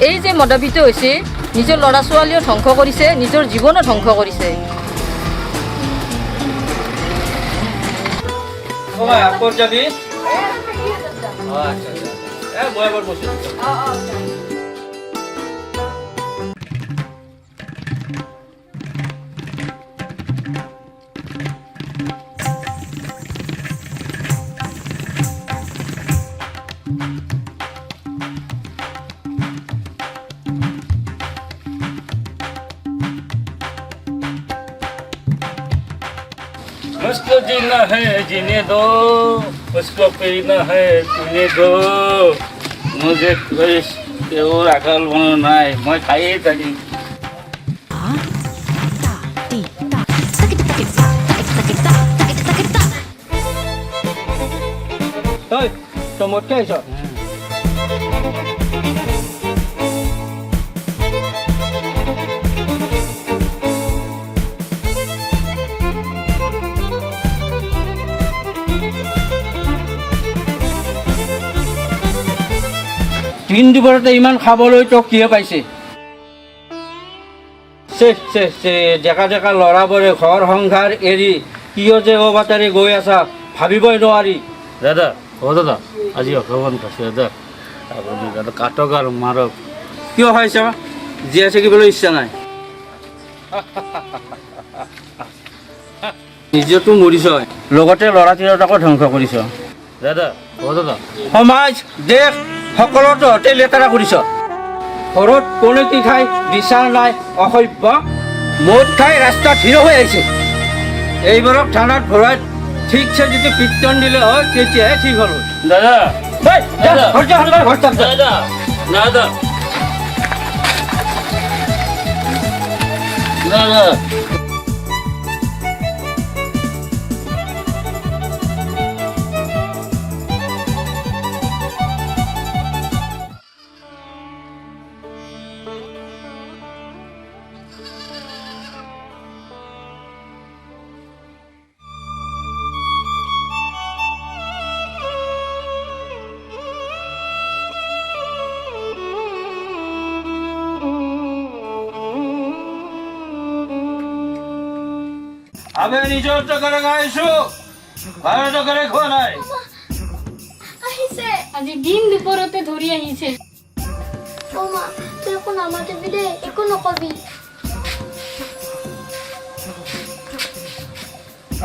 এই যে মদাপিত হৈছে নিজৰ ল'ৰা ছোৱালীও ধ্বংস কৰিছে, নিজৰ জীৱনো ধ্বংস কৰিছে। ক'ত যাবি? মই এবাৰ কৈছোঁ। मुझको जीना है जीने दो, मुझको पीना है पीने दो, मुझे कोई केवल अकल बनो नाई, मैं खाई तकी। তই মোতকে আহিছ? দিন দুপৰতে ইমান খাবলৈ তোক কিয় পাইছে? ডেকা ডেকা ল'ৰাবোৰে ঘৰ সংসাৰ এৰি কিয় যে অবাটাৰে গৈ আছা ভাবিবই নোৱাৰি। দাদা ও দাদা আজি অকমান খাইছে দাদা, আপুনি দাদা কাটক আৰু মাৰক। কিয় খাইছ? জীয়াই থাকিবলৈ ইচ্ছা নাই? নিজেতো মৰিছ, লগতে ল'ৰা তিৰোতাকো ধ্বংস কৰিছ। দাদা ও দাদা সমাজ দেশ সকলো তহঁতে লেতেৰা কৰিছ। ঘৰত কোনে কি খাই বিচাৰ নাই, অসভ্য। মদ খাই ৰাস্তা থিৰ হৈ আহিছে। এইবাৰক থানাত ভৰাই ঠিকছে যদি কীৰ্তন দিলে হয় তেতিয়াহে ঠিক হ'ল। দাদা দাদা দাদা দাদা দাদা আমি নিজৰ টকাৰে খাইছো, বাহিৰৰ টকাৰে খোৱা নাই। আহিছে আজি দিন দুপৰতে ধৰি আহিছে। মা তুই একো নামাতিবি দে, একো নকবি।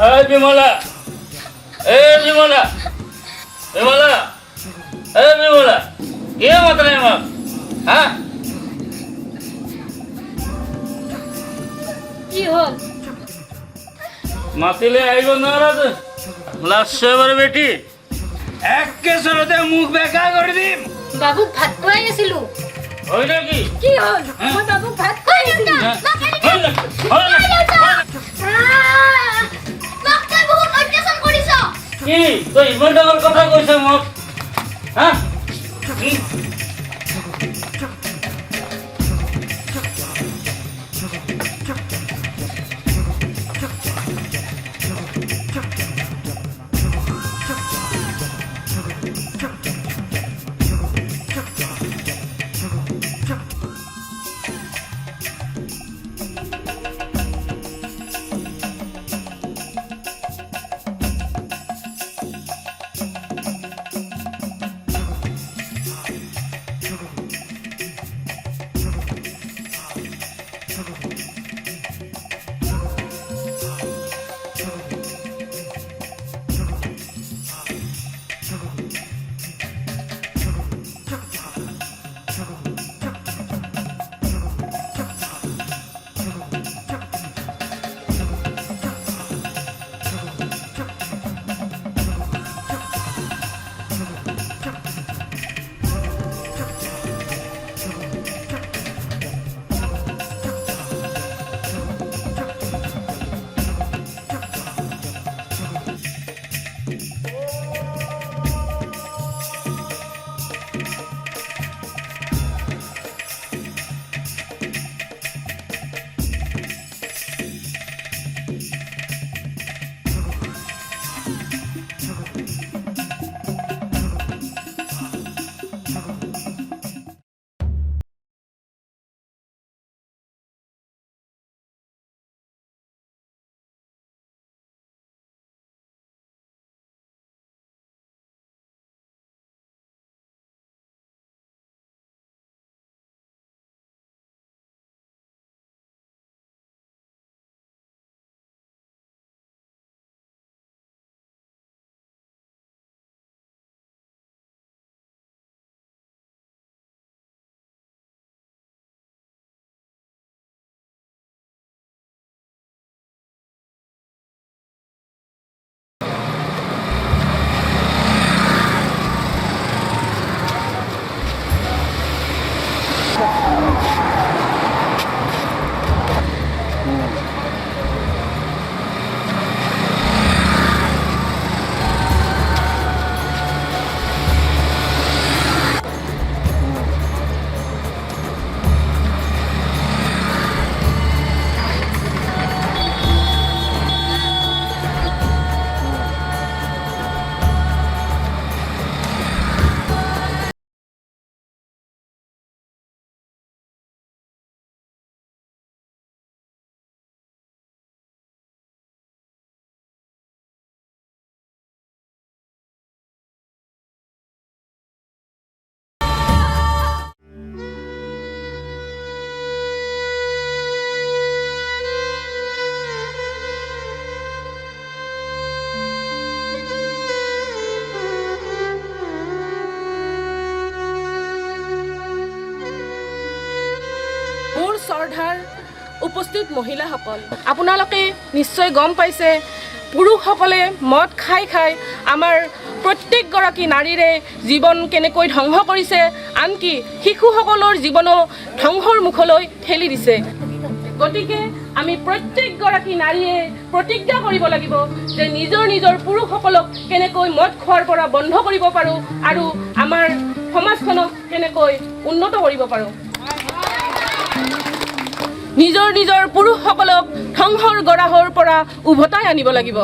এই বিমলা, এই বিমলা, বিমলা, এই বিমলা, কিয় মাতা নাই মোক? হা কি হ'ল? মাতিলে আহিব নোৱাৰা? লাষ্ট এবাৰ বেটি একে চৰতে মুখ বেকা কৰি দিম। বাবুক ভাত খুৱাই আছিলো। হয় নেকি? কি হ'ল? মই বাবুক ভাত খুৱাই আছিলো। কি তই ইমান ডাঙৰ কথা কৈছ মোক? হা পৰ্দাৰ উপস্থিত মহিলাসকল, আপোনালোকে নিশ্চয় গম পাইছে পুৰুষসকলে মদ খাই আমাৰ প্ৰত্যেকগৰাকী নাৰীৰে জীৱন কেনেকৈ ধ্বংস কৰিছে, আনকি শিশুসকলৰ জীৱনো ধ্বংসৰ মুখলৈ ঠেলি দিছে। গতিকে আমি প্ৰত্যেকগৰাকী নাৰীয়ে প্ৰতিজ্ঞা কৰিব লাগিব যে নিজৰ পুৰুষসকলক কেনেকৈ মদ খোৱাৰ পৰা বন্ধ কৰিব পাৰোঁ আৰু আমাৰ সমাজখনক কেনেকৈ উন্নত কৰিব পাৰোঁ। নিজৰ পুৰুষসকলক ধ্বংসৰ গৰাহৰ পৰা উভতাই আনিব লাগিব।